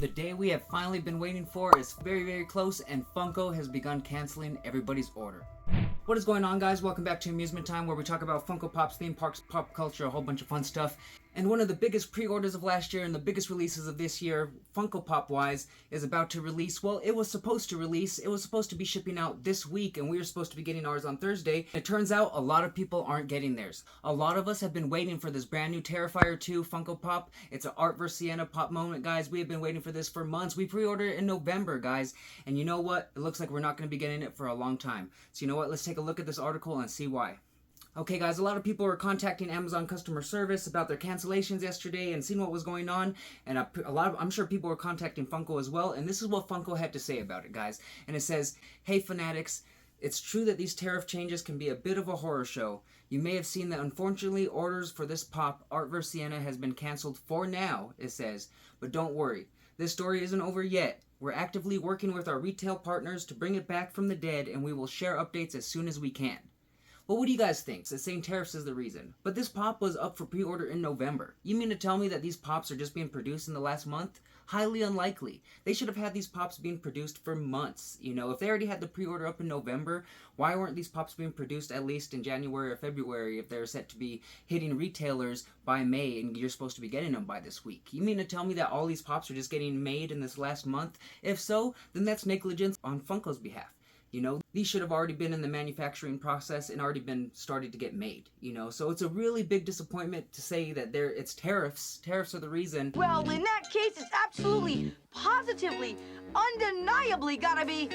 The day we have finally been waiting for is very, very close, and Funko has begun canceling everybody's order. What is going on, guys? Welcome back to Amusement Time, where we talk about Funko Pops, theme parks, pop culture, a whole bunch of fun stuff. And one of the biggest pre-orders of last year and the biggest releases of this year, Funko Pop-wise, is about to release. Well, it was supposed to release. It was supposed to be shipping out this week, and we were supposed to be getting ours on Thursday. It turns out a lot of people aren't getting theirs. A lot of us have been waiting for this brand new Terrifier 2 Funko Pop. It's an Art vs. Sienna pop moment, guys. We have been waiting for this for months. We pre-ordered it in November, guys. And you know what? It looks like we're not going to be getting it for a long time. So you know what? Let's take a look at this article and see why. Okay, guys, a lot of people were contacting Amazon customer service about their cancellations yesterday and seeing what was going on, and I'm sure people were contacting Funko as well, and this is what Funko had to say about it, guys. And it says, "Hey fanatics, it's true that these tariff changes can be a bit of a horror show. You may have seen that unfortunately orders for this pop, Art vs. Sienna, has been canceled for now," it says. "But don't worry, this story isn't over yet. We're actively working with our retail partners to bring it back from the dead, and we will share updates as soon as we can." Well, what do you guys think? It's saying tariffs is the reason. But this pop was up for pre-order in November. You mean to tell me that these pops are just being produced in the last month? Highly unlikely. They should have had these pops being produced for months. You know, if they already had the pre-order up in November, why weren't these pops being produced at least in January or February if they're set to be hitting retailers by May and you're supposed to be getting them by this week? You mean to tell me that all these pops are just getting made in this last month? If so, then that's negligence on Funko's behalf. You know, these should have already been in the manufacturing process and already been started to get made, you know. So it's a really big disappointment to say that it's tariffs. Tariffs are the reason. Well, in that case, it's absolutely, positively, undeniably gotta be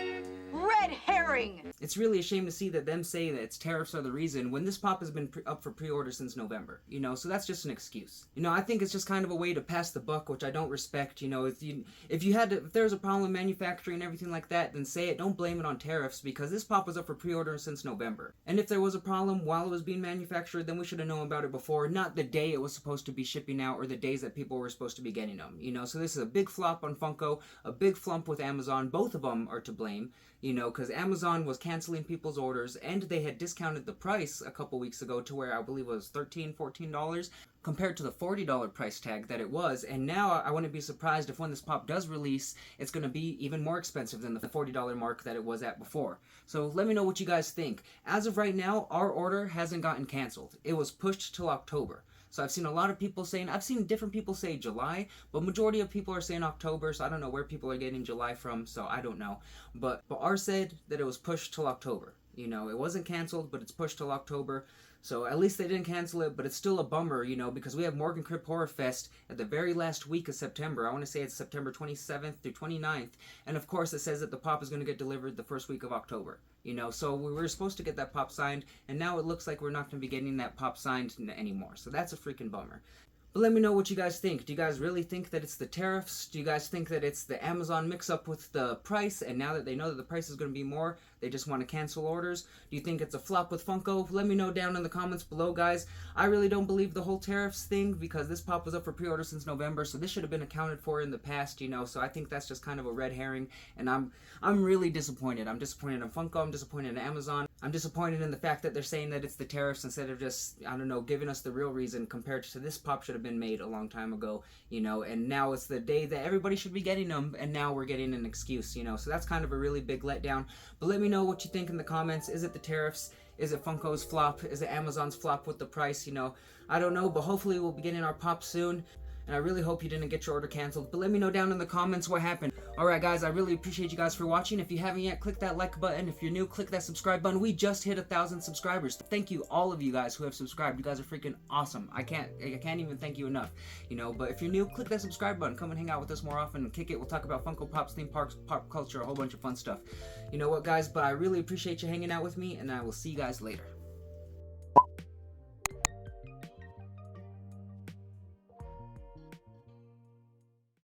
red herring. It's really a shame to see that them say that it's tariffs are the reason when this pop has been up for pre-order since November, you know. So that's just an excuse. You know, I think it's just kind of a way to pass the buck, which I don't respect. You know, if there's a problem with manufacturing and everything like that, then say it. Don't blame it on tariffs, because this pop was up for pre-order since November. And if there was a problem while it was being manufactured, then we should have known about it before, not the day it was supposed to be shipping out or the days that people were supposed to be getting them, you know. So this is a big flop on Funko, a big flump with Amazon. Both of them are to blame, you know, because Amazon was canceling people's orders, and they had discounted the price a couple weeks ago to where I believe it was $13, $14 compared to the $40 price tag that it was. And now I wouldn't be surprised if when this pop does release, it's going to be even more expensive than the $40 mark that it was at before. So let me know what you guys think. As of right now, our order hasn't gotten canceled. It was pushed till October. So I've seen a lot of people saying, I've seen different people say July, but majority of people are saying October, so I don't know where people are getting July from, so I don't know. But ours said that it was pushed till October. You know, it wasn't canceled, but it's pushed till October. So at least they didn't cancel it, but it's still a bummer, you know, because we have Morgan Crypt Horror Fest at the very last week of September. I want to say it's September 27th through 29th. And of course it says that the pop is going to get delivered the first week of October. You know, so we were supposed to get that pop signed, and now it looks like we're not going to be getting that pop signed anymore. So that's a freaking bummer. But let me know what you guys think. Do you guys really think that it's the tariffs? Do you guys think that it's the Amazon mix-up with the price, and now that they know that the price is going to be more, they just want to cancel orders? Do you think it's a flop with Funko? Let me know down in the comments below, guys. I really don't believe the whole tariffs thing, because this pop was up for pre-order since November, so this should have been accounted for in the past, you know. So I think that's just kind of a red herring, and I'm really disappointed. I'm disappointed in Funko. I'm disappointed in Amazon. I'm disappointed in the fact that they're saying that it's the tariffs instead of just, I don't know, giving us the real reason, compared to this pop should have been made a long time ago, you know, and now it's the day that everybody should be getting them, and now we're getting an excuse, you know. So that's kind of a really big letdown. But let me know what you think in the comments. Is it the tariffs? Is it Funko's flop? Is it Amazon's flop with the price? You know, I don't know, but hopefully we'll be getting our pop soon. And I really hope you didn't get your order canceled. But let me know down in the comments what happened. Alright guys, I really appreciate you guys for watching. If you haven't yet, click that like button. If you're new, click that subscribe button. We just hit 1,000 subscribers. Thank you, all of you guys who have subscribed. You guys are freaking awesome. I can't even thank you enough. You know, but if you're new, click that subscribe button. Come and hang out with us more often and kick it. We'll talk about Funko Pops, theme parks, pop culture, a whole bunch of fun stuff. You know what, guys? But I really appreciate you hanging out with me, and I will see you guys later.